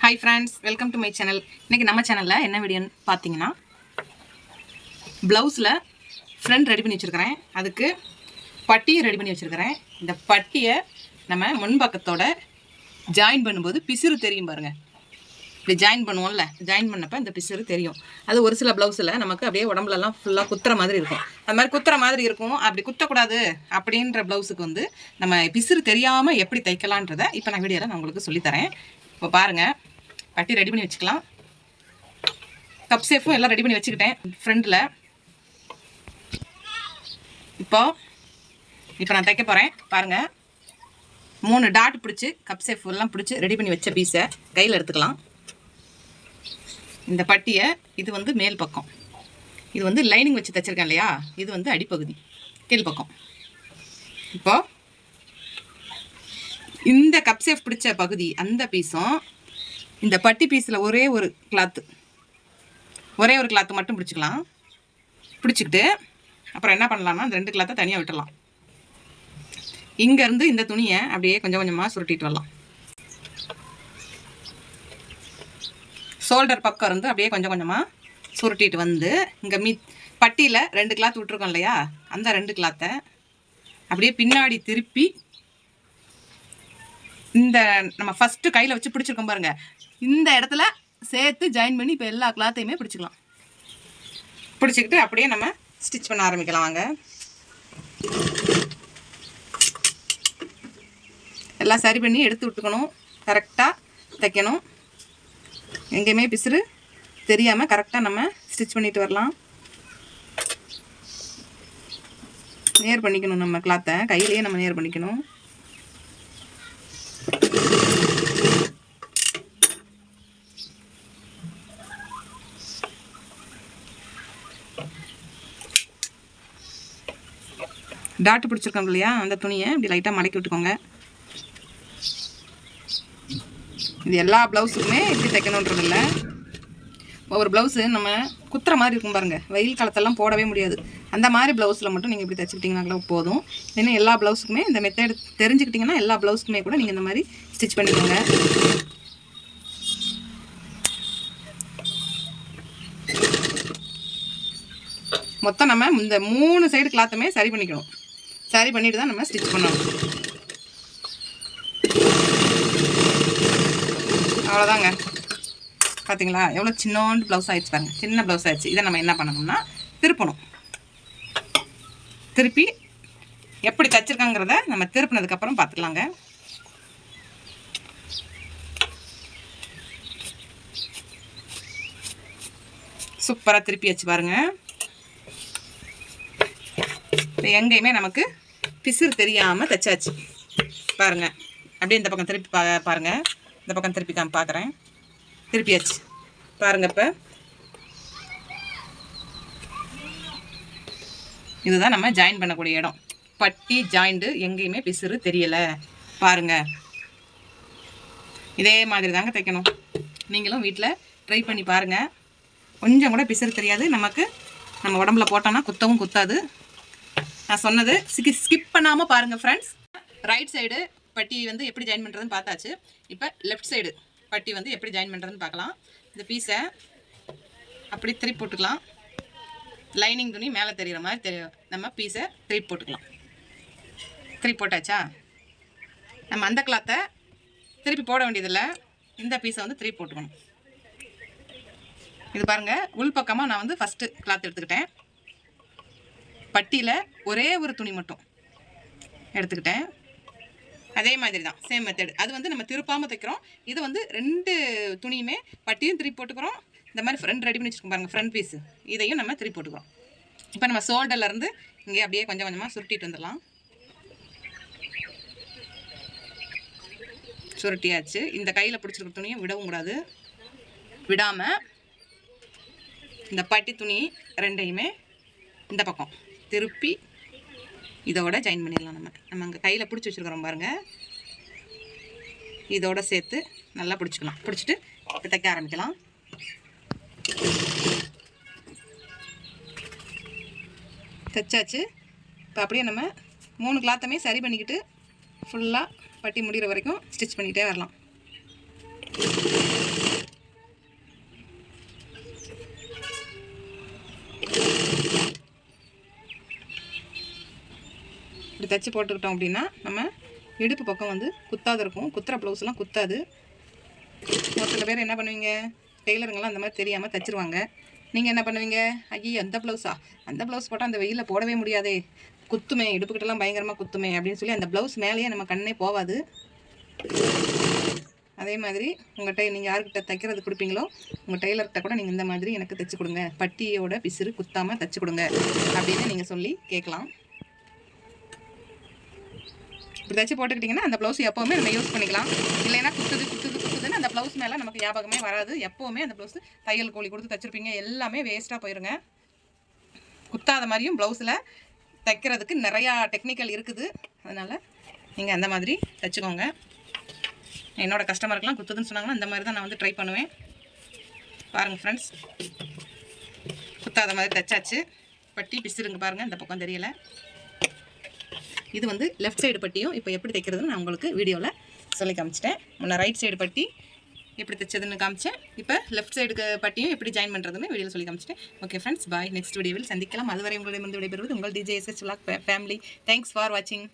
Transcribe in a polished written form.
Hi friends, welcome to my channel. இன்னைக்கு நம்ம சேனல்ல என்ன வீடியோன்னு பாத்தீங்கன்னா ப்ளவுஸ்ல ஃப்ரண்ட் ரெடி பண்ணி வச்சிருக்கேன். அதுக்கு பட்டியை ரெடி பண்ணி வச்சிருக்கேன். இந்த பட்டியை நம்ம முன்பக்கத்தோட ஜாயின் பண்ணும்போது பிசுறு தெரியும் பாருங்க. இப்படி ஜாயின் பண்ணுவோம்ல, ஜாயின் பண்ணப்ப இந்த பிசுறு தெரியும். அது ஒரு சில ப்ளவுஸ்ல நமக்கு அப்படியே உடம்புல எல்லாம் ஃபுல்லா குத்துற மாதிரி இருக்கும். அது மாதிரி குத்துற மாதிரி இருக்கும். அப்படி குத்தக்கூடாது அப்படின்ற ப்ளவுஸுக்கு வந்து நம்ம பிசுறு தெரியாம எப்படி தைக்கலான்றதை இப்போ நான் வீடியோல நான் உங்களுக்கு சொல்லி தரேன். இப்போ பாருங்க, பட்டி ரெடி பண்ணி வச்சுக்கலாம். கப் சேஃபும் எல்லாம் ரெடி பண்ணி வச்சுக்கிட்டேன் ஃப்ரண்ட்டில். இப்போ நான் தைக்க போகிறேன். பாருங்கள், 3 டாட் பிடிச்சி கப் சேஃப் எல்லாம் பிடிச்சி ரெடி பண்ணி வச்ச பீஸை கையில் எடுத்துக்கலாம். இந்த பட்டியை இது வந்து மேல் பக்கம், இது வந்து லைனிங் வச்சு தைச்சிருக்கேன் இல்லையா, இது வந்து அடிப்பகுதி கீழ்ப்பக்கம். இப்போ இந்த கப் சேஃப் பிடிச்ச பகுதி அந்த பீஸும் இந்த பட்டி பீஸில் ஒரே ஒரு கிளாத்து மட்டும் பிடிச்சிக்கலாம். பிடிச்சிக்கிட்டு அப்புறம் என்ன பண்ணலாம்னா அந்த 2 கிளாத்தை தனியாக விட்டுடலாம். இங்கேருந்து இந்த துணியை அப்படியே கொஞ்சம் கொஞ்சமாக சுருட்டிட்டு வரலாம். ஷோல்டர் பக்கம் இருந்து அப்படியே கொஞ்சம் கொஞ்சமாக சுருட்டிட்டு வந்து இங்கே பட்டியில் 2 கிளாத் விட்டுருக்கோம் இல்லையா, அந்த 2 கிளாத்தை அப்படியே பின்னாடி திருப்பி இந்த நம்ம ஃபஸ்ட்டு கையில் வச்சு பிடிச்சிருக்கோம் பாருங்க, இந்த இடத்துல சேர்த்து ஜாயின் பண்ணி இப்போ எல்லா கிளாத்தையுமே பிடிச்சிக்கலாம். பிடிச்சிக்கிட்டு அப்படியே நம்ம ஸ்டிச் பண்ண ஆரம்பிக்கலாம். வாங்க, எல்லாம் சரி பண்ணி எடுத்து விட்டுக்கணும். கரெக்டாக தைக்கணும். எங்கேயுமே பிசுறு தெரியாமல் கரெக்டாக நம்ம ஸ்டிச் பண்ணிட்டு வரலாம். நேர் பண்ணிக்கணும். நம்ம கிளாத்தை கையிலேயே நம்ம நேர் பண்ணிக்கணும். டாட்டு பிடிச்சிருக்கோம் இல்லையா, அந்த துணியை இப்படி லைட்டாக மடக்கி விட்டுக்கோங்க. இது எல்லா ப்ளவுஸுக்குமே இப்படி தைக்கணுன்றது இல்லை. ஒவ்வொரு ப்ளவுஸு நம்ம குத்துற மாதிரி இருக்கும் பாருங்கள், வெயில் காலத்தெல்லாம் போடவே முடியாது. அந்த மாதிரி ப்ளவுஸில் மட்டும் நீங்கள் இப்படி தைச்சிக்கிட்டிங்கன்னா போதும். இன்னும் எல்லா ப்ளவுஸுக்குமே இந்த மெத்தட் தெரிஞ்சுக்கிட்டிங்கன்னா எல்லா ப்ளவுஸுக்குமே கூட நீங்கள் இந்த மாதிரி ஸ்டிச் பண்ணிக்கோங்க. மொத்தம் நம்ம இந்த 3 சைடு கிளாத்துமே சரி பண்ணிக்கணும். சரி பண்ணிட்டு தான் நம்ம ஸ்டிச் பண்ணணும். அவ்வளோதாங்க. பார்த்தீங்களா எவ்வளோ சின்னோண்டு ப்ளவுஸ் ஆகிடுச்சு பாருங்கள், சின்ன ப்ளவுஸ் ஆகிடுச்சு. இதை நம்ம என்ன பண்ணணும்னா திருப்பணும். திருப்பி எப்படி தைச்சிருக்காங்கிறத நம்ம திருப்பினதுக்கப்புறம் பார்த்துக்கலாங்க. சூப்பராக திருப்பி வச்சு பாருங்கள். எங்கேயுமே நமக்கு பிசுறு தெரியாமல் தைச்சாச்சு பாருங்கள். அப்படியே இந்த பக்கம் திருப்பி பாருங்கள், இந்த பக்கம் திருப்பி பார்க்குறேன். திருப்பியாச்சு பாருங்கள். இப்போ இதுதான் நம்ம ஜாயின் பண்ணக்கூடிய இடம். பட்டி ஜாயிண்ட்டு எங்கேயுமே பிசுறு தெரியலை பாருங்கள். இதே மாதிரி தாங்க தைக்கணும். நீங்களும் வீட்டில் ட்ரை பண்ணி பாருங்கள். கொஞ்சம் கூட பிசுறு தெரியாது நமக்கு. நம்ம உடம்புல போட்டோன்னா குத்தவும் குத்தாது. நான் சொன்னது ஸ்கிப் பண்ணாமல் பாருங்கள் ஃப்ரெண்ட்ஸ். ரைட் சைடு பட்டி வந்து எப்படி ஜாயின் பண்ணுறதுன்னு பார்த்தாச்சு. இப்போ லெஃப்ட் சைடு பட்டி வந்து எப்படி ஜாயின் பண்ணுறதுன்னு பார்க்கலாம். இந்த பீஸை அப்படி திருப்பி போட்டுக்கலாம். லைனிங் துணி மேலே தெரிகிற மாதிரி தெரியும். நம்ம பீஸை திருப்பி போட்டுக்கலாம். திருப்பி போட்டாச்சா, நம்ம அந்த கிளாத்தை திருப்பி போட வேண்டியதில்லை. இந்த பீஸை வந்து திருப்பி போட்டுக்கணும். இது பாருங்கள், உள் பக்கமாக நான் வந்து ஃபஸ்ட்டு கிளாத் எடுத்துக்கிட்டேன். பட்டியில் ஒரே ஒரு துணி மட்டும் எடுத்துக்கிட்டேன். அதே மாதிரி தான் சேம் மெத்தட். அது வந்து நம்ம திருப்பாமல் தைக்கிறோம். இது வந்து 2 துணியுமே பட்டியும் திருப்பி போட்டுக்கிறோம். இந்த மாதிரி ஃப்ரண்ட் ரெடி பண்ணி வச்சுருக்கோம் பாருங்கள், ஃப்ரண்ட் பீஸு, இதையும் நம்ம திருப்பி போட்டுக்கிறோம். இப்போ நம்ம ஷோல்டர்லேருந்து இங்கே அப்படியே கொஞ்சம் கொஞ்சமாக சுருட்டிட்டு வந்துடலாம். சுருட்டியாச்சு. இந்த கையில் பிடிச்சிருக்க துணியை விடவும் கூடாது. விடாமல் இந்த பட்டி துணி 2யுமே இந்த பக்கம் திருப்பி இதோட ஜாயின் பண்ணிடலாம். நம்ம அங்கே கையில் பிடிச்சி வச்சுருக்கிறோம் பாருங்கள், இதோட சேர்த்து நல்லா பிடிச்சிக்கலாம். பிடிச்சிட்டு இப்போ தைக்க ஆரம்பிக்கலாம். தைச்சாச்சு. இப்போ அப்படியே நம்ம 3 கிளாத்துமே சரி பண்ணிக்கிட்டு ஃபுல்லாக பட்டி முடிகிற வரைக்கும் ஸ்டிச் பண்ணிகிட்டே வரலாம். தைச்சி போட்டுக்கிட்டோம் அப்படின்னா நம்ம இடுப்பு பக்கம் வந்து குத்தாது இருக்கும். குத்துற ப்ளவுஸ்லாம் குத்தாது. ஒரு சில பேர் என்ன பண்ணுவீங்க, டெய்லருங்கெல்லாம் அந்த மாதிரி தெரியாமல் தைச்சிருவாங்க. நீங்கள் என்ன பண்ணுவீங்க, ஐயோ அந்த ப்ளவுஸா, அந்த ப்ளவுஸ் போட்டால் அந்த வெயிலில் போடவே முடியாதே, குத்துமே, இடுப்புக்கிட்டலாம் பயங்கரமாக குத்துமே அப்படின்னு சொல்லி அந்த ப்ளவுஸ் மேலேயே நம்ம கண்ணே போகாது. அதே மாதிரி உங்கள் நீங்கள் யாருக்கிட்ட தைக்கிறது கொடுப்பீங்களோ உங்கள் டெய்லர்கிட்ட கூட நீங்கள் இந்த மாதிரி எனக்கு தைச்சி கொடுங்க, பட்டியோட பிசுறு குத்தாமல் தைச்சி கொடுங்க அப்படின்னு நீங்கள் சொல்லி கேட்கலாம். இப்படி தைச்சி போட்டுக்கிட்டிங்கன்னா அந்த ப்ளவுஸ் எப்போவுமே நம்ம யூஸ் பண்ணிக்கலாம். இல்லைன்னா குத்துதுன்னு அந்த ப்ளவுஸ் மேலே நமக்கு ஞாபகமே வராது. எப்போவுமே அந்த ப்ளவுஸ் தையல் கூலி கொடுத்து தைச்சிருப்பீங்க, எல்லாமே வேஸ்ட்டாக போயிருங்க. குத்தாத மாதிரியும் ப்ளவுஸில் தைக்கிறதுக்கு நிறையா டெக்னிக்கல் இருக்குது. அதனால் நீங்கள் அந்த மாதிரி தைச்சிக்கோங்க. என்னோடய கஸ்டமருக்கெலாம் குத்துதுன்னு சொன்னாங்கன்னா அந்த மாதிரி தான் நான் வந்து ட்ரை பண்ணுவேன். பாருங்கள் ஃப்ரெண்ட்ஸ், குத்தாத மாதிரி தைச்சாச்சு. பட்டி பிசுருங்க பாருங்கள், இந்த பக்கம் தெரியலை. இது வந்து லெஃப்ட் சைடு பட்டியும் இப்போ எப்படி தைக்கிறதுன்னு நான் உங்களுக்கு வீடியோவில் சொல்லி காமிச்சிட்டேன். முன்னே ரைட் சைடு பட்டி எப்படி தைச்சதுன்னு காமிச்சேன். இப்போ லெஃப்ட் சைடுக்கு பட்டியும் எப்படி ஜாயின் பண்ணுறதுன்னு வீடியோவில் சொல்லி காமிச்சிட்டேன். ஓகே ஃப்ரெண்ட்ஸ், பாய். நெக்ஸ்ட் வீடியோவில் சந்திக்கலாம். அதுவரை உங்களிடமிருந்து விடைபெறுவது உங்கள் DJSH Vlog family. Thanks for வாட்சிங்.